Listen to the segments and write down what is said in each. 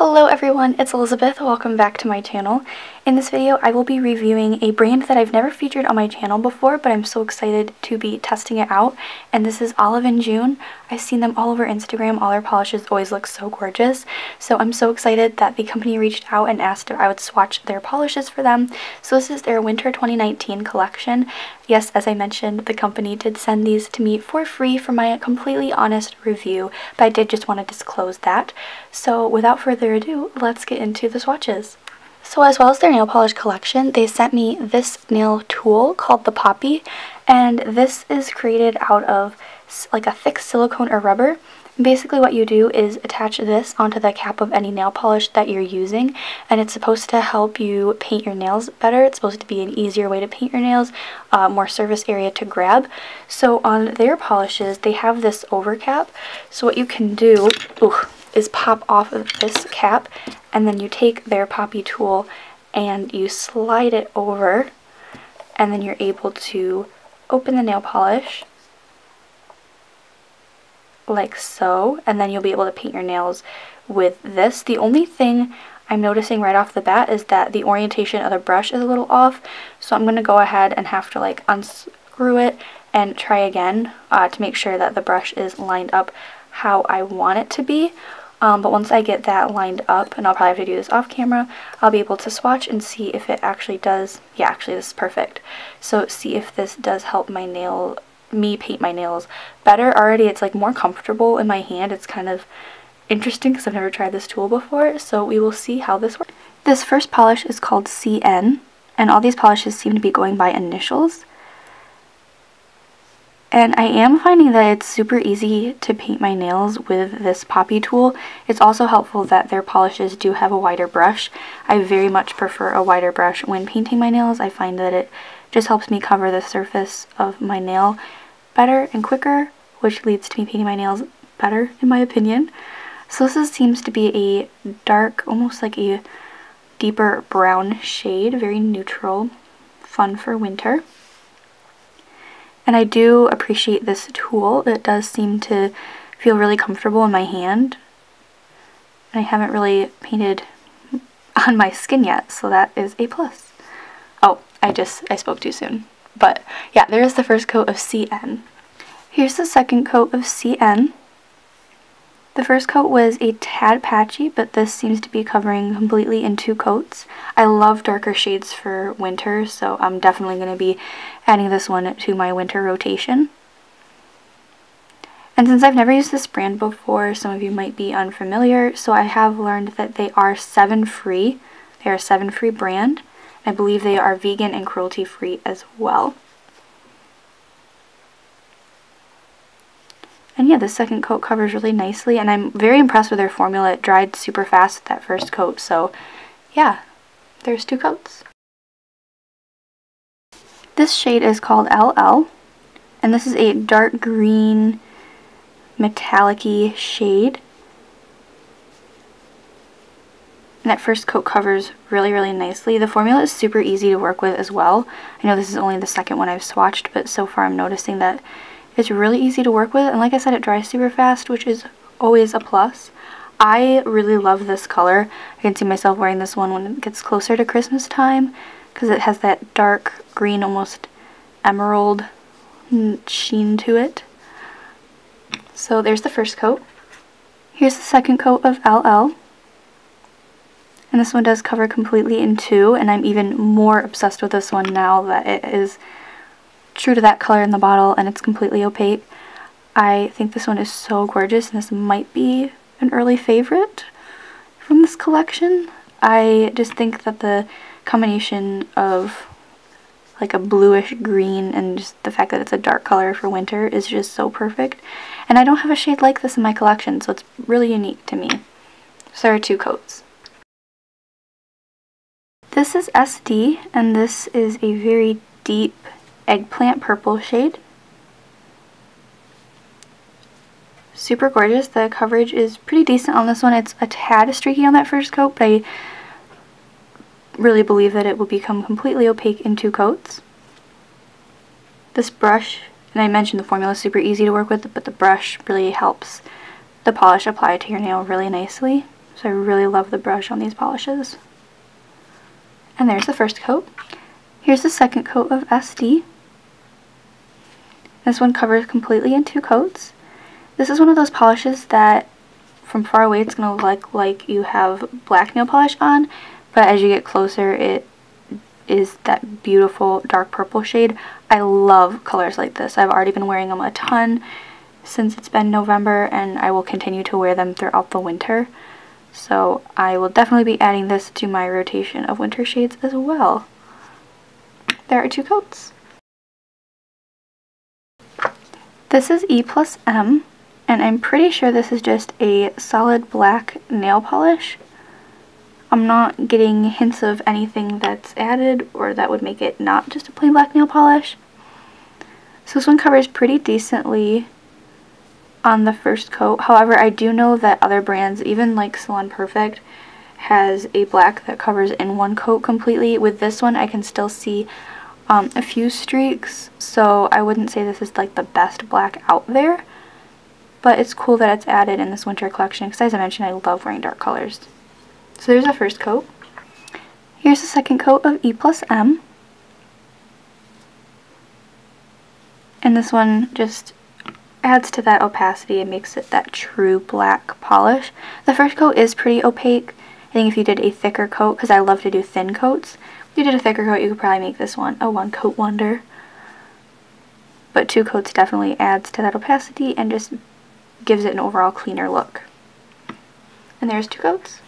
Hello everyone, it's Elizabeth. Welcome back to my channel. In this video, I will be reviewing a brand that I've never featured on my channel before, but I'm so excited to be testing it out, and this is Olive & June. I've seen them all over Instagram. All their polishes always look so gorgeous, so I'm so excited that the company reached out and asked if I would swatch their polishes for them. So this is their Winter 2019 collection. Yes, as I mentioned, the company did send these to me for free for my completely honest review, but I did just want to disclose that. So without further ado, let's get into the swatches. So as well as their nail polish collection, they sent me this nail tool called the Poppy, and this is created out of like a thick silicone or rubber. Basically what you do is attach this onto the cap of any nail polish that you're using, and it's supposed to help you paint your nails better. It's supposed to be an easier way to paint your nails, more surface area to grab. So on their polishes, they have this over cap. So what you can do is pop off of this cap, and then you take their Poppy tool and you slide it over, and then you're able to open the nail polish like so, and then you'll be able to paint your nails with this. The only thing I'm noticing right off the bat is that the orientation of the brush is a little off, so I'm going to go ahead and have to like unscrew it and try again to make sure that the brush is lined up how I want it to be. But once I get that lined up, and I'll probably have to do this off camera, I'll be able to swatch and see if it actually does. Yeah, actually this is perfect. So see if this does help me paint my nails better. Already it's like more comfortable in my hand. It's kind of interesting because I've never tried this tool before, so we will see how this works. This first polish is called CN, and all these polishes seem to be going by initials. And I am finding that it's super easy to paint my nails with this Poppy tool. It's also helpful that their polishes do have a wider brush. I very much prefer a wider brush when painting my nails. I find that it just helps me cover the surface of my nail better and quicker, which leads to me painting my nails better, in my opinion. So this seems to be a dark, almost like a deeper brown shade, very neutral, fun for winter. And I do appreciate this tool. It does seem to feel really comfortable in my hand. And I haven't really painted on my skin yet, so that is a plus. Oh, I spoke too soon. But yeah, there is the first coat of CN. Here's the second coat of CN. The first coat was a tad patchy, but this seems to be covering completely in 2 coats. I love darker shades for winter, so I'm definitely going to be adding this one to my winter rotation. And since I've never used this brand before, some of you might be unfamiliar, so I have learned that they are 7-free. They are a 7-free brand. I believe they are vegan and cruelty-free as well. And yeah, the second coat covers really nicely, and I'm very impressed with their formula. It dried super fast with that first coat, so yeah, there's 2 coats. This shade is called LL, and this is a dark green metallic-y shade. And that first coat covers really nicely. The formula is super easy to work with as well. I know this is only the second one I've swatched, but so far I'm noticing that it's really easy to work with, and like I said, it dries super fast, which is always a plus. I really love this color. I can see myself wearing this one when it gets closer to Christmas time, because it has that dark green, almost emerald sheen to it. So there's the first coat. Here's the second coat of LL. And this one does cover completely in 2, and I'm even more obsessed with this one now that it is true to that color in the bottle and it's completely opaque. I think this one is so gorgeous, and this might be an early favorite from this collection. I just think that the combination of like a bluish green and just the fact that it's a dark color for winter is just so perfect. And I don't have a shade like this in my collection, so it's really unique to me. So there are 2 coats. This is SD, and this is a very deep eggplant purple shade. Super gorgeous. The coverage is pretty decent on this one. It's a tad streaky on that first coat, but I really believe that it will become completely opaque in 2 coats. This brush, and I mentioned the formula is super easy to work with, but the brush really helps the polish apply to your nail really nicely. So I really love the brush on these polishes. And there's the first coat. Here's the second coat of SD. This one covers completely in 2 coats. This is one of those polishes that from far away it's going to look like you have black nail polish on, but as you get closer it is that beautiful dark purple shade. I love colors like this. I've already been wearing them a ton since it's been November, and I will continue to wear them throughout the winter. So I will definitely be adding this to my rotation of winter shades as well. There are 2 coats. This is E plus M, and I'm pretty sure this is just a solid black nail polish. I'm not getting hints of anything that's added or that would make it not just a plain black nail polish. So this one covers pretty decently on the first coat. However, I do know that other brands, even like Salon Perfect, has a black that covers in 1 coat completely. With this one, I can still see a few streaks, so I wouldn't say this is like the best black out there. But it's cool that it's added in this winter collection because, as I mentioned, I love wearing dark colors. So there's the first coat. Here's the second coat of E plus M. And this one just adds to that opacity and makes it that true black polish. The first coat is pretty opaque. I think if you did a thicker coat, because I love to do thin coats, if you did a thicker coat you could probably make this one a 1 coat wonder. But 2 coats definitely adds to that opacity and just gives it an overall cleaner look. And there's 2 coats.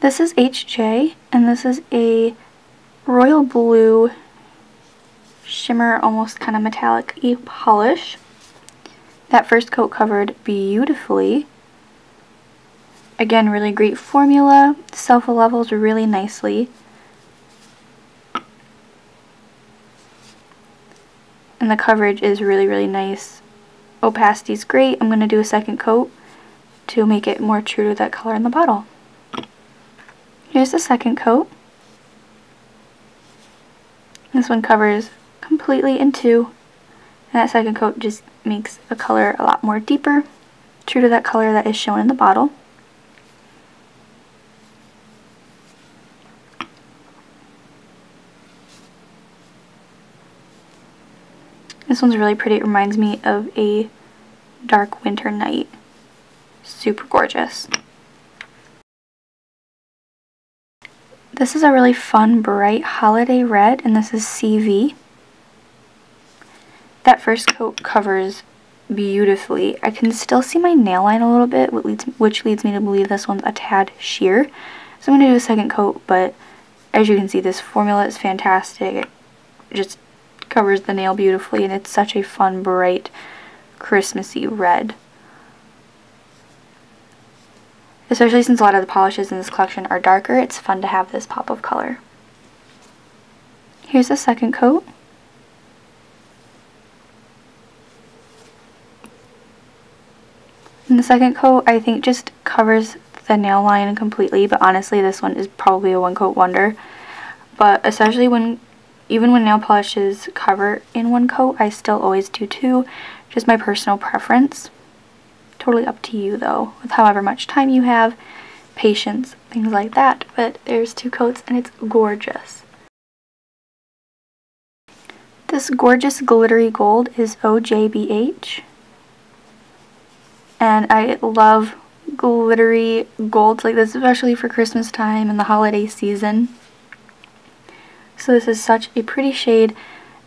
This is HJ, and this is a royal blue shimmer, almost kind of metallic-y polish. That first coat covered beautifully. Again, really great formula. Self-levels really nicely. And the coverage is really, really nice. Opacity is great. I'm going to do a second coat to make it more true to that color in the bottle. Here's the second coat. This one covers completely in 2, and that second coat just makes the color a lot more deeper, true to that color that is shown in the bottle. This one's really pretty. It reminds me of a dark winter night. Super gorgeous. This is a really fun, bright holiday red, and this is CV. That first coat covers beautifully. I can still see my nail line a little bit, which leads me to believe this one's a tad sheer. So I'm going to do a second coat, but as you can see, this formula is fantastic. It just covers the nail beautifully, and it's such a fun, bright, Christmassy red. Especially since a lot of the polishes in this collection are darker, it's fun to have this pop of color. Here's the second coat. And the second coat, I think, just covers the nail line completely, but honestly this one is probably a 1 coat wonder. But especially even when nail polishes cover in 1 coat, I still always do 2, just my personal preference. Totally up to you though, with however much time you have, patience, things like that. But there's 2 coats and it's gorgeous. This gorgeous glittery gold is OJBH. And I love glittery golds like this, especially for Christmas time and the holiday season. So this is such a pretty shade,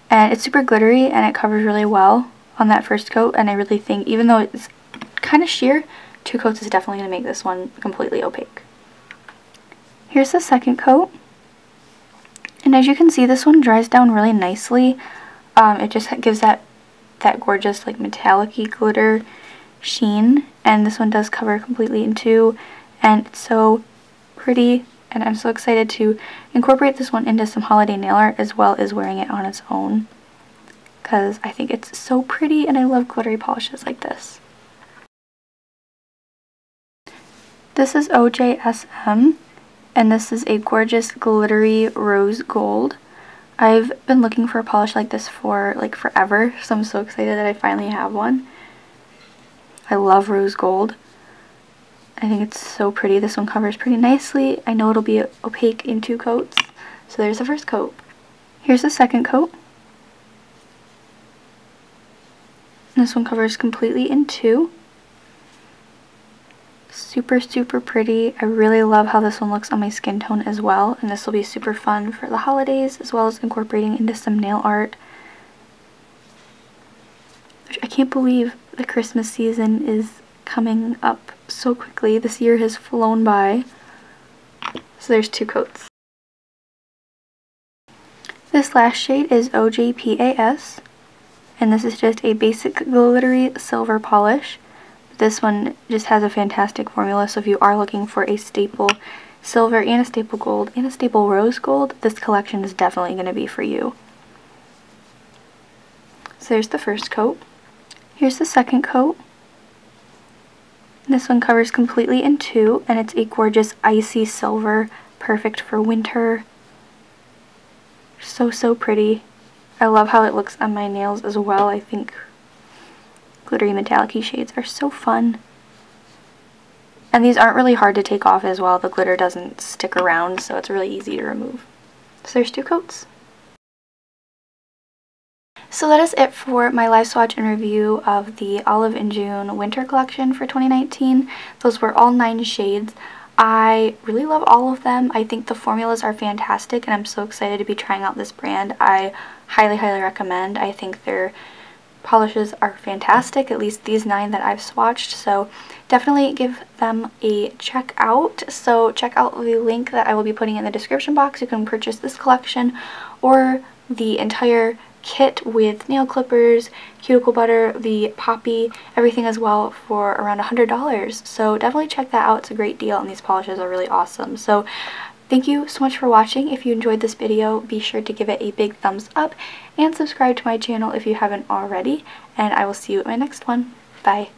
and it's super glittery and it covers really well on that first coat. And I really think, even though it's kind of sheer, 2 coats is definitely going to make this one completely opaque. Here's the second coat, and as you can see, this one dries down really nicely. It just gives that gorgeous like metallic-y glitter sheen, and this one does cover completely in 2, and it's so pretty, and I'm so excited to incorporate this one into some holiday nail art as well as wearing it on its own, because I think it's so pretty and I love glittery polishes like this. This is OYS Hum, and this is a gorgeous glittery rose gold. I've been looking for a polish like this for like forever, so I'm so excited that I finally have one. I love rose gold. I think it's so pretty. This one covers pretty nicely. I know it'll be opaque in 2 coats. So there's the first coat. Here's the second coat. This one covers completely in 2. Super, super pretty. I really love how this one looks on my skin tone as well, and this will be super fun for the holidays as well as incorporating into some nail art. I can't believe the Christmas season is coming up so quickly. This year has flown by. So there's 2 coats. This last shade is OYS Pas, and this is just a basic glittery silver polish. This one just has a fantastic formula, so if you are looking for a staple silver and a staple gold and a staple rose gold, this collection is definitely going to be for you. So there's the first coat. Here's the second coat. This one covers completely in 2, and it's a gorgeous icy silver, perfect for winter. So, so pretty. I love how it looks on my nails as well. I think glittery metallic-y shades are so fun. And these aren't really hard to take off as well. The glitter doesn't stick around, so it's really easy to remove. So there's 2 coats. So that is it for my live swatch and review of the Olive in June winter collection for 2019. Those were all 9 shades. I really love all of them. I think the formulas are fantastic, and I'm so excited to be trying out this brand. I highly, highly recommend. I think their polishes are fantastic, at least these 9 that I've swatched, so definitely give them a check out. So check out the link that I will be putting in the description box. You can purchase this collection or the entire kit with nail clippers, cuticle butter, the poppy, everything as well for around $100. So definitely check that out. It's a great deal, and these polishes are really awesome. So thank you so much for watching. If you enjoyed this video, be sure to give it a big thumbs up and subscribe to my channel if you haven't already, and I will see you in my next one. Bye.